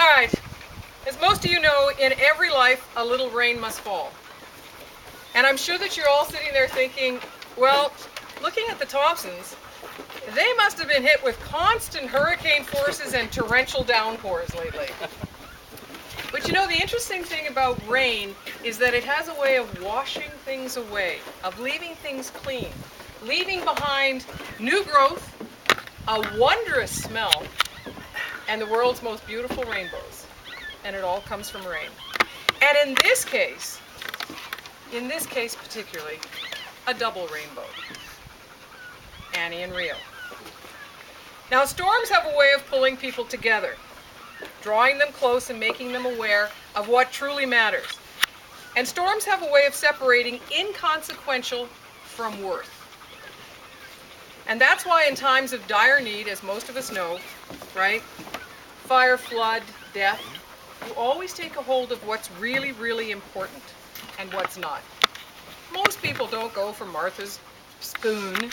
right. As most of you know, in every life, a little rain must fall. And I'm sure that you're all sitting there thinking, well, looking at the Thompsons, they must have been hit with constant hurricane forces and torrential downpours lately. But you know, the interesting thing about rain is that it has a way of washing things away, of leaving things clean, leaving behind new growth, a wondrous smell, and the world's most beautiful rainbows. And it all comes from rain. And in this case particularly, a double rainbow. Annie and Rio. Now, storms have a way of pulling people together, drawing them close and making them aware of what truly matters. And storms have a way of separating inconsequential from worth. And that's why in times of dire need, as most of us know, right, fire, flood, death, you always take a hold of what's really, really important and what's not. Most people don't go for Martha's spoon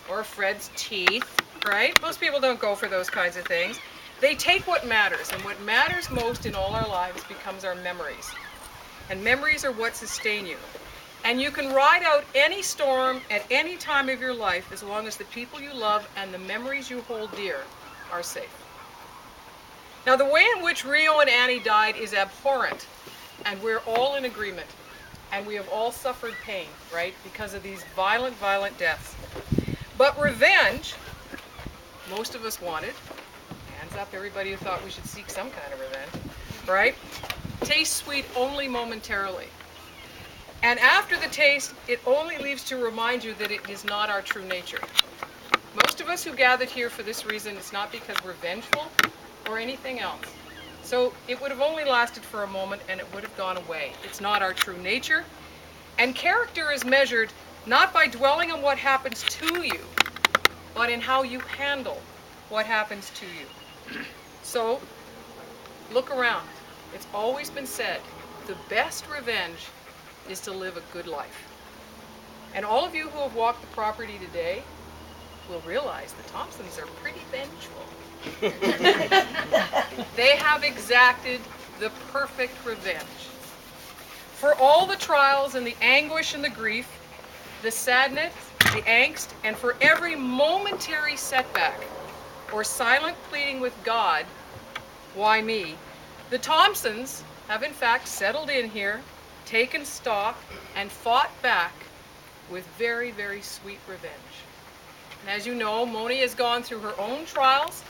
or Fred's teeth, right? Most people don't go for those kinds of things. They take what matters, and what matters most in all our lives becomes our memories. And memories are what sustain you. And you can ride out any storm at any time of your life as long as the people you love and the memories you hold dear are safe. Now, the way in which Rio and Annie died is abhorrent, and we're all in agreement. And we have all suffered pain, right, because of these violent, violent deaths. But revenge, most of us wanted. Hands up, everybody who thought we should seek some kind of revenge, right? Tastes sweet only momentarily. And after the taste, it only leaves to remind you that it is not our true nature. Most of us who gathered here for this reason, it's not because we're vengeful or anything else. So it would have only lasted for a moment and it would have gone away. It's not our true nature. And character is measured not by dwelling on what happens to you, but in how you handle what happens to you. So look around. It's always been said, the best revenge is to live a good life. And all of you who have walked the property today will realize the Thompsons are pretty vengeful. They have exacted the perfect revenge. For all the trials and the anguish and the grief, the sadness, the angst, and for every momentary setback or silent pleading with God, why me, the Thompsons have in fact settled in here, taken stock, and fought back with very, very sweet revenge. And as you know, Moni has gone through her own trials,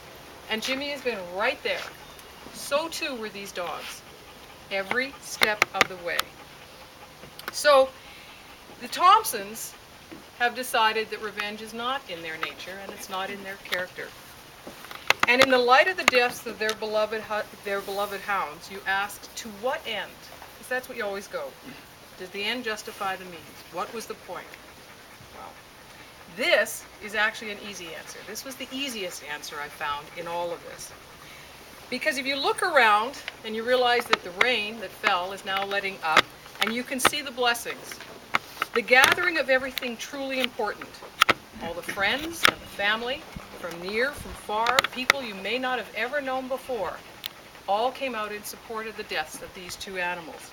and Jimmy has been right there. So too were these dogs, every step of the way. So the Thompsons have decided that revenge is not in their nature and it's not in their character. And in the light of the deaths of their beloved hounds, you ask, to what end? Because that's what you always go. Does the end justify the means? What was the point? Well, this is actually an easy answer. This was the easiest answer I found in all of this. Because if you look around and you realize that the rain that fell is now letting up, and you can see the blessings, the gathering of everything truly important, all the friends and the family, from near, from far, people you may not have ever known before, all came out in support of the deaths of these two animals.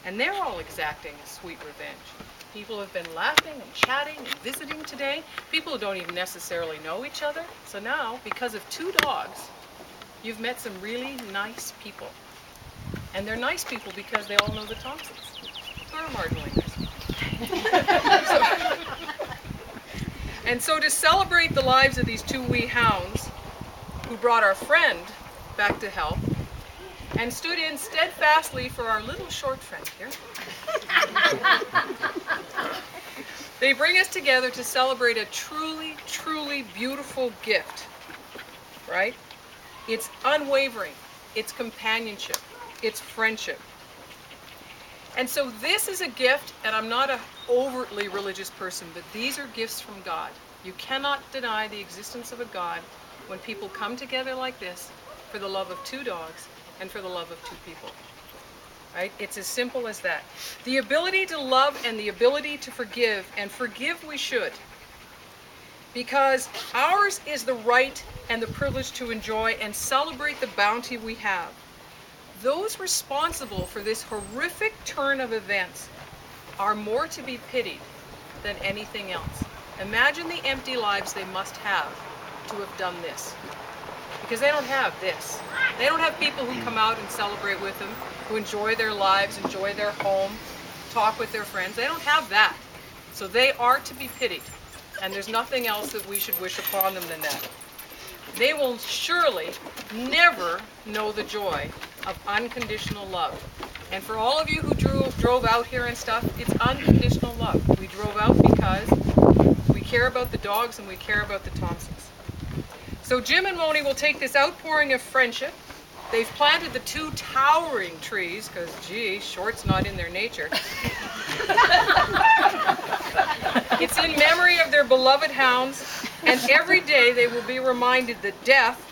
And they're all exacting a sweet revenge. People have been laughing and chatting and visiting today. People who don't even necessarily know each other. So now, because of two dogs, you've met some really nice people. And they're nice people because they all know the Thompsons, who are marginally nice. And so to celebrate the lives of these two wee hounds, who brought our friend back to health, and stood in steadfastly for our little short friend here, they bring us together to celebrate a truly, truly beautiful gift, right? It's unwavering, it's companionship, it's friendship. And so this is a gift, and I'm not an overtly religious person, but these are gifts from God. You cannot deny the existence of a God when people come together like this for the love of two dogs and for the love of two people. Right? It's as simple as that. The ability to love and the ability to forgive, and forgive we should, because ours is the right and the privilege to enjoy and celebrate the bounty we have. those responsible for this horrific turn of events are more to be pitied than anything else. Imagine the empty lives they must have to have done this. Because they don't have this. They don't have people who come out and celebrate with them, who enjoy their lives, enjoy their home, talk with their friends. They don't have that. So they are to be pitied. And there's nothing else that we should wish upon them than that. They will surely never know the joy of unconditional love. And for all of you who drove out here and stuff, it's unconditional love. We drove out because we care about the dogs and we care about the Thompsons. So Jim and Moni will take this outpouring of friendship. They've planted the 2 towering trees, because gee, short's not in their nature. It's in memory of their beloved hounds, and every day they will be reminded that death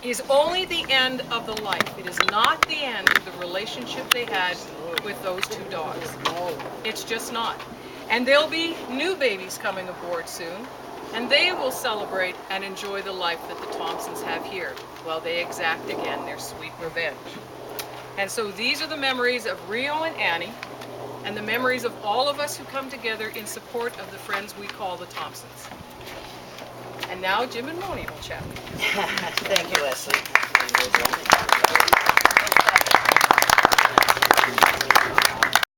is only the end of the life. It is not the end of the relationship they had with those 2 dogs. It's just not. And there'll be new babies coming aboard soon, and they will celebrate and enjoy the life that the Thompsons have here, while they exact again their sweet revenge. And so these are the memories of Rio and Annie, and the memories of all of us who come together in support of the friends we call the Thompsons. And now Jim and Moni will chat. Thank you, Lesley.